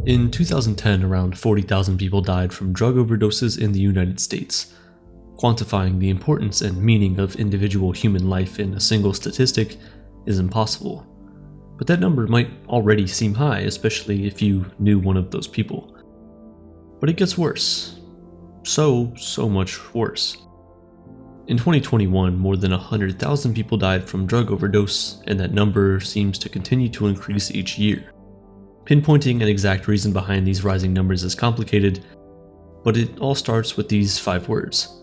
In 2010, around 40,000 people died from drug overdoses in the United States. Quantifying the importance and meaning of individual human life in a single statistic is impossible. But that number might already seem high, especially if you knew one of those people. But it gets worse. So much worse. In 2021, more than 100,000 people died from drug overdose, and that number seems to continue to increase each year. Pinpointing an exact reason behind these rising numbers is complicated, but it all starts with these 5 words: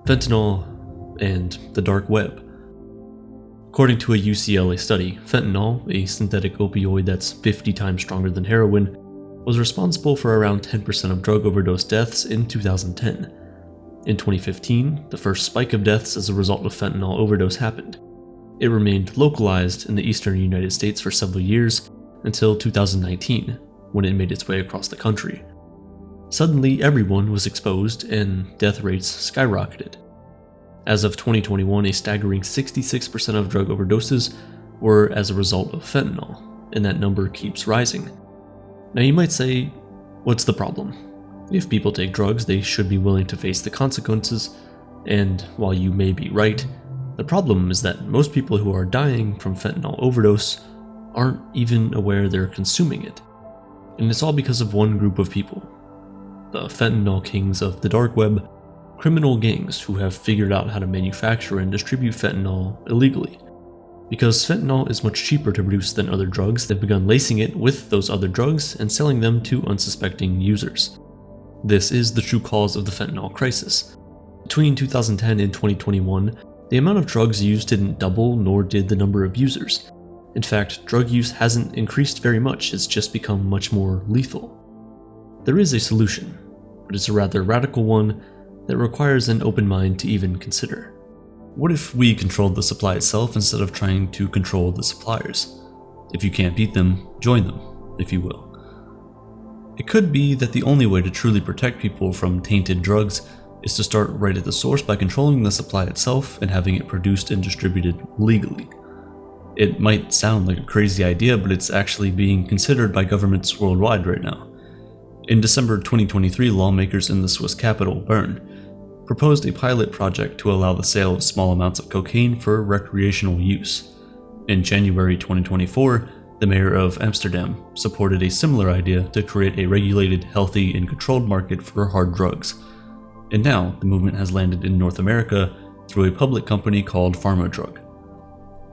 fentanyl and the dark web. According to a UCLA study, fentanyl, a synthetic opioid that's 50 times stronger than heroin, was responsible for around 10% of drug overdose deaths in 2010. In 2015, the first spike of deaths as a result of fentanyl overdose happened. It remained localized in the eastern United States for several years, until 2019, when it made its way across the country. Suddenly, everyone was exposed and death rates skyrocketed. As of 2021, a staggering 66% of drug overdoses were as a result of fentanyl, and that number keeps rising. Now you might say, what's the problem? If people take drugs, they should be willing to face the consequences, and while you may be right, the problem is that most people who are dying from fentanyl overdose aren't even aware they're consuming it. And it's all because of one group of people. The fentanyl kings of the dark web, criminal gangs who have figured out how to manufacture and distribute fentanyl illegally. Because fentanyl is much cheaper to produce than other drugs, they've begun lacing it with those other drugs and selling them to unsuspecting users. This is the true cause of the fentanyl crisis. Between 2010 and 2021, the amount of drugs used didn't double, nor did the number of users. In fact, drug use hasn't increased very much, it's just become much more lethal. There is a solution, but it's a rather radical one that requires an open mind to even consider. What if we controlled the supply itself instead of trying to control the suppliers? If you can't beat them, join them, if you will. It could be that the only way to truly protect people from tainted drugs is to start right at the source by controlling the supply itself and having it produced and distributed legally. It might sound like a crazy idea, but it's actually being considered by governments worldwide right now. In December 2023, lawmakers in the Swiss capital, Bern, proposed a pilot project to allow the sale of small amounts of cocaine for recreational use. In January 2024, the mayor of Amsterdam supported a similar idea to create a regulated, healthy, and controlled market for hard drugs. And now, the movement has landed in North America through a public company called Pharmadrug.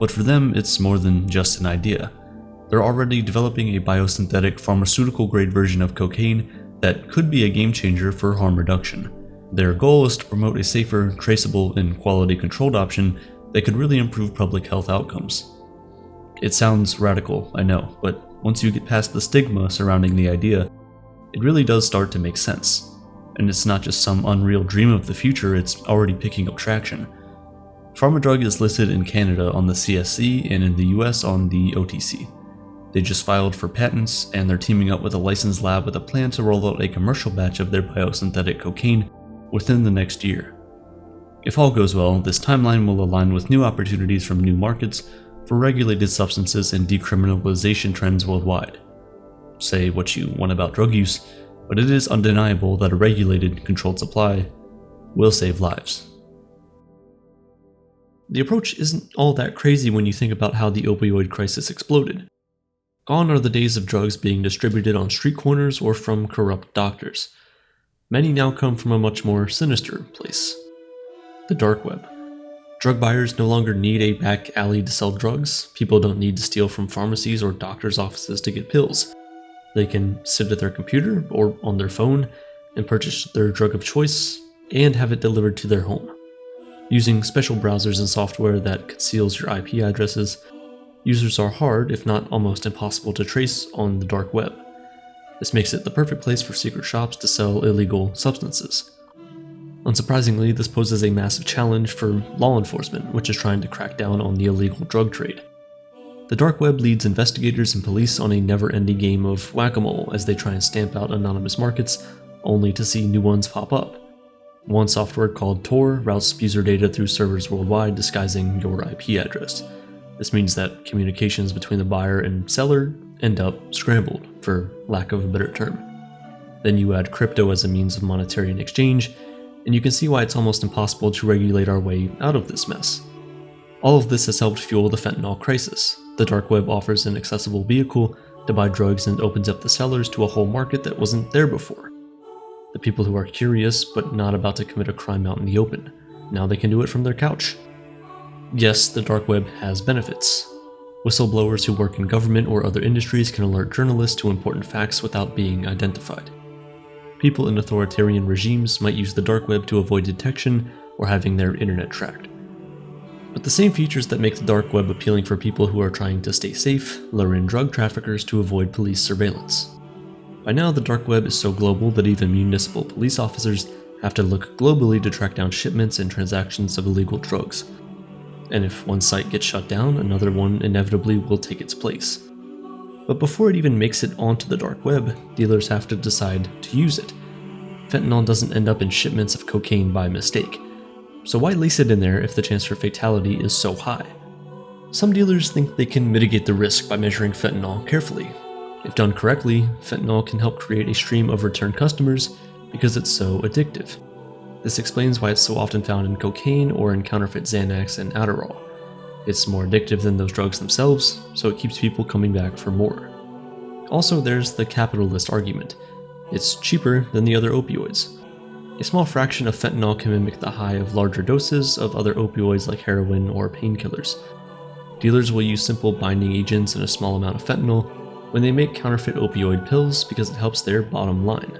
But for them, it's more than just an idea. They're already developing a biosynthetic pharmaceutical-grade version of cocaine that could be a game-changer for harm reduction. Their goal is to promote a safer, traceable, and quality-controlled option that could really improve public health outcomes. It sounds radical, I know, but once you get past the stigma surrounding the idea, it really does start to make sense. And it's not just some unreal dream of the future, it's already picking up traction. Pharmadrug is listed in Canada on the CSC and in the US on the OTC. They just filed for patents, and they're teaming up with a licensed lab with a plan to roll out a commercial batch of their biosynthetic cocaine within the next year. If all goes well, this timeline will align with new opportunities from new markets for regulated substances and decriminalization trends worldwide. Say what you want about drug use, but it is undeniable that a regulated, controlled supply will save lives. The approach isn't all that crazy when you think about how the opioid crisis exploded. Gone are the days of drugs being distributed on street corners or from corrupt doctors. Many now come from a much more sinister place: the dark web. Drug buyers no longer need a back alley to sell drugs. People don't need to steal from pharmacies or doctors' offices to get pills. They can sit at their computer or on their phone and purchase their drug of choice and have it delivered to their home. Using special browsers and software that conceals your IP addresses, users are hard, if not almost impossible, to trace on the dark web. This makes it the perfect place for secret shops to sell illegal substances. Unsurprisingly, this poses a massive challenge for law enforcement, which is trying to crack down on the illegal drug trade. The dark web leads investigators and police on a never-ending game of whack-a-mole as they try and stamp out anonymous markets, only to see new ones pop up. One software called Tor routes user data through servers worldwide, disguising your IP address. This means that communications between the buyer and seller end up scrambled. for lack of a better term. Then you add crypto as a means of monetary exchange, and you can see why it's almost impossible to regulate our way out of this mess. All of this has helped fuel the fentanyl crisis. The dark web offers an accessible vehicle to buy drugs and opens up the sellers to a whole market that wasn't there before. The people who are curious but not about to commit a crime out in the open. Now they can do it from their couch. Yes, the dark web has benefits. Whistleblowers who work in government or other industries can alert journalists to important facts without being identified. People in authoritarian regimes might use the dark web to avoid detection or having their internet tracked. But the same features that make the dark web appealing for people who are trying to stay safe lure in drug traffickers to avoid police surveillance. By now, the dark web is so global that even municipal police officers have to look globally to track down shipments and transactions of illegal drugs. And if one site gets shut down, another one inevitably will take its place. But before it even makes it onto the dark web, dealers have to decide to use it. Fentanyl doesn't end up in shipments of cocaine by mistake. So why lace it in there if the chance for fatality is so high? Some dealers think they can mitigate the risk by measuring fentanyl carefully. If done correctly, fentanyl can help create a stream of return customers because it's so addictive. This explains why it's so often found in cocaine or in counterfeit Xanax and Adderall. It's more addictive than those drugs themselves, so it keeps people coming back for more. Also, there's the capitalist argument. It's cheaper than the other opioids. A small fraction of fentanyl can mimic the high of larger doses of other opioids like heroin or painkillers. Dealers will use simple binding agents and a small amount of fentanyl when they make counterfeit opioid pills because it helps their bottom line.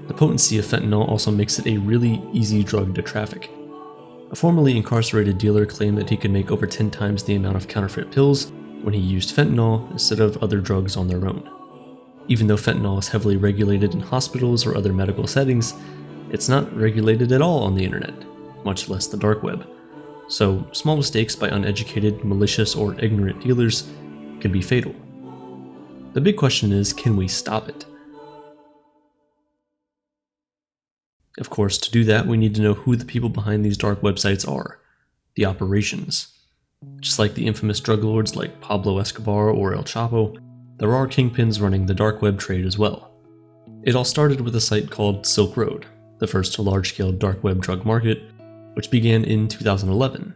The potency of fentanyl also makes it a really easy drug to traffic. A formerly incarcerated dealer claimed that he could make over 10 times the amount of counterfeit pills when he used fentanyl instead of other drugs on their own. Even though fentanyl is heavily regulated in hospitals or other medical settings, it's not regulated at all on the internet, much less the dark web. So small mistakes by uneducated, malicious, or ignorant dealers can be fatal. The big question is, can we stop it? Of course, to do that, we need to know who the people behind these dark websites are, the operations. Just like the infamous drug lords like Pablo Escobar or El Chapo, there are kingpins running the dark web trade as well. It all started with a site called Silk Road, the first large-scale dark web drug market, which began in 2011.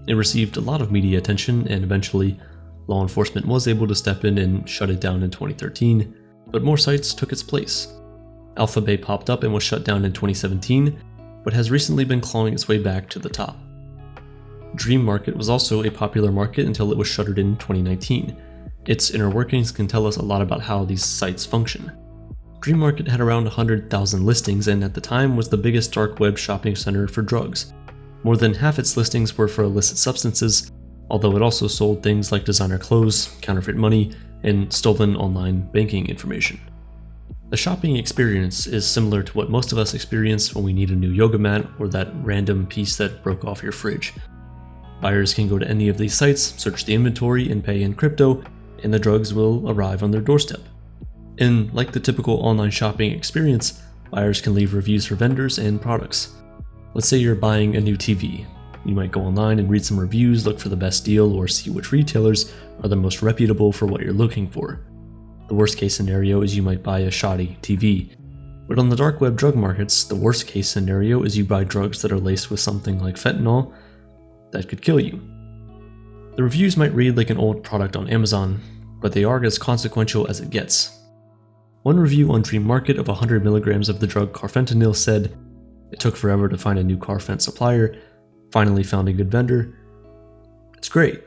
It received a lot of media attention, and eventually, law enforcement was able to step in and shut it down in 2013, but more sites took its place. Alpha Bay popped up and was shut down in 2017, but has recently been clawing its way back to the top. Dream Market was also a popular market until it was shuttered in 2019. Its inner workings can tell us a lot about how these sites function. Dream Market had around 100,000 listings and at the time was the biggest dark web shopping center for drugs. More than half its listings were for illicit substances, although it also sold things like designer clothes, counterfeit money, and stolen online banking information. The shopping experience is similar to what most of us experience when we need a new yoga mat or that random piece that broke off your fridge. Buyers can go to any of these sites, search the inventory, and pay in crypto, and the drugs will arrive on their doorstep. And like the typical online shopping experience, buyers can leave reviews for vendors and products. Let's say you're buying a new TV. You might go online and read some reviews, look for the best deal, or see which retailers are the most reputable for what you're looking for. The worst case scenario is you might buy a shoddy TV. But on the dark web drug markets, the worst case scenario is you buy drugs that are laced with something like fentanyl that could kill you. The reviews might read like an old product on Amazon, but they are as consequential as it gets. One review on Dream Market of 100 milligrams of the drug carfentanil said, "It took forever to find a new carfent supplier, finally found a good vendor. It's great."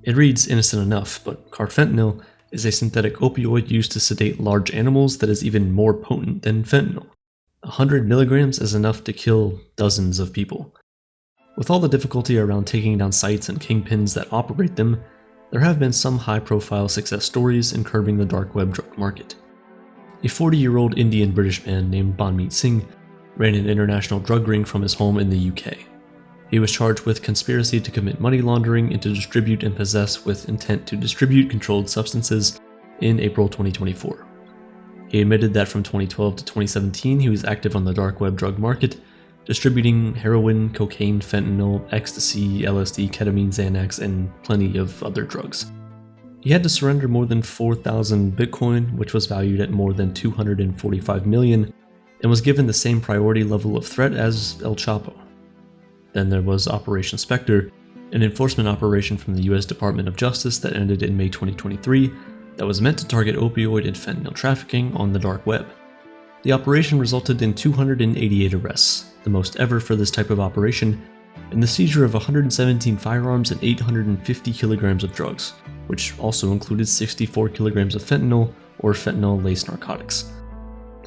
It reads innocent enough, but carfentanil is a synthetic opioid used to sedate large animals that is even more potent than fentanyl. 100 milligrams is enough to kill dozens of people. With all the difficulty around taking down sites and kingpins that operate them, there have been some high-profile success stories in curbing the dark web drug market. A 40-year-old Indian-British man named Banmeet Singh ran an international drug ring from his home in the UK. He was charged with conspiracy to commit money laundering and to distribute and possess with intent to distribute controlled substances in April 2024. He admitted that from 2012 to 2017 he was active on the dark web drug market, distributing heroin, cocaine, fentanyl, ecstasy, LSD, ketamine, Xanax, and plenty of other drugs. He had to surrender more than 4,000 Bitcoin, which was valued at more than $245 million, and was given the same priority level of threat as El Chapo. Then there was Operation Spectre, an enforcement operation from the US Department of Justice that ended in May 2023 that was meant to target opioid and fentanyl trafficking on the dark web. The operation resulted in 288 arrests, the most ever for this type of operation, and the seizure of 117 firearms and 850 kilograms of drugs, which also included 64 kilograms of fentanyl or fentanyl-laced narcotics.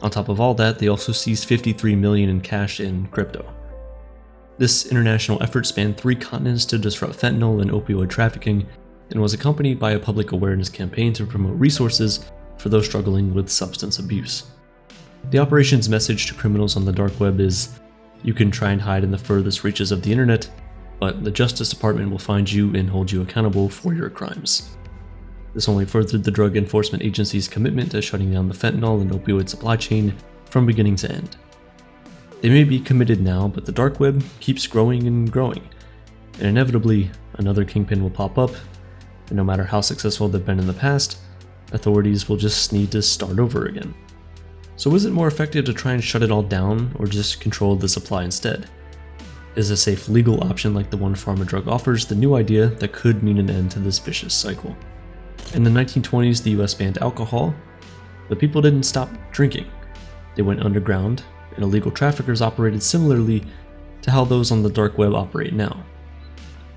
On top of all that, they also seized $53 million in cash in crypto. This international effort spanned 3 continents to disrupt fentanyl and opioid trafficking, and was accompanied by a public awareness campaign to promote resources for those struggling with substance abuse. The operation's message to criminals on the dark web is, you can try and hide in the furthest reaches of the internet, but the Justice Department will find you and hold you accountable for your crimes. This only furthered the Drug Enforcement Agency's commitment to shutting down the fentanyl and opioid supply chain from beginning to end. They may be committed now, but the dark web keeps growing and growing, and inevitably another kingpin will pop up, and no matter how successful they've been in the past, authorities will just need to start over again. So is it more effective to try and shut it all down, or just control the supply instead? Is a safe legal option like the one Pharmadrug offers the new idea that could mean an end to this vicious cycle? In the 1920s, the US banned alcohol, but people didn't stop drinking. They went underground, and illegal traffickers operated similarly to how those on the dark web operate now.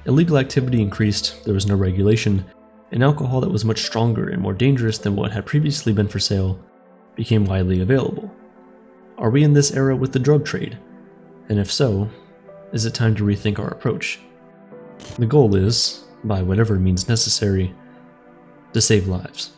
Illegal activity increased, there was no regulation, and alcohol that was much stronger and more dangerous than what had previously been for sale became widely available. Are we in this era with the drug trade? And if so, is it time to rethink our approach? The goal is, by whatever means necessary, to save lives.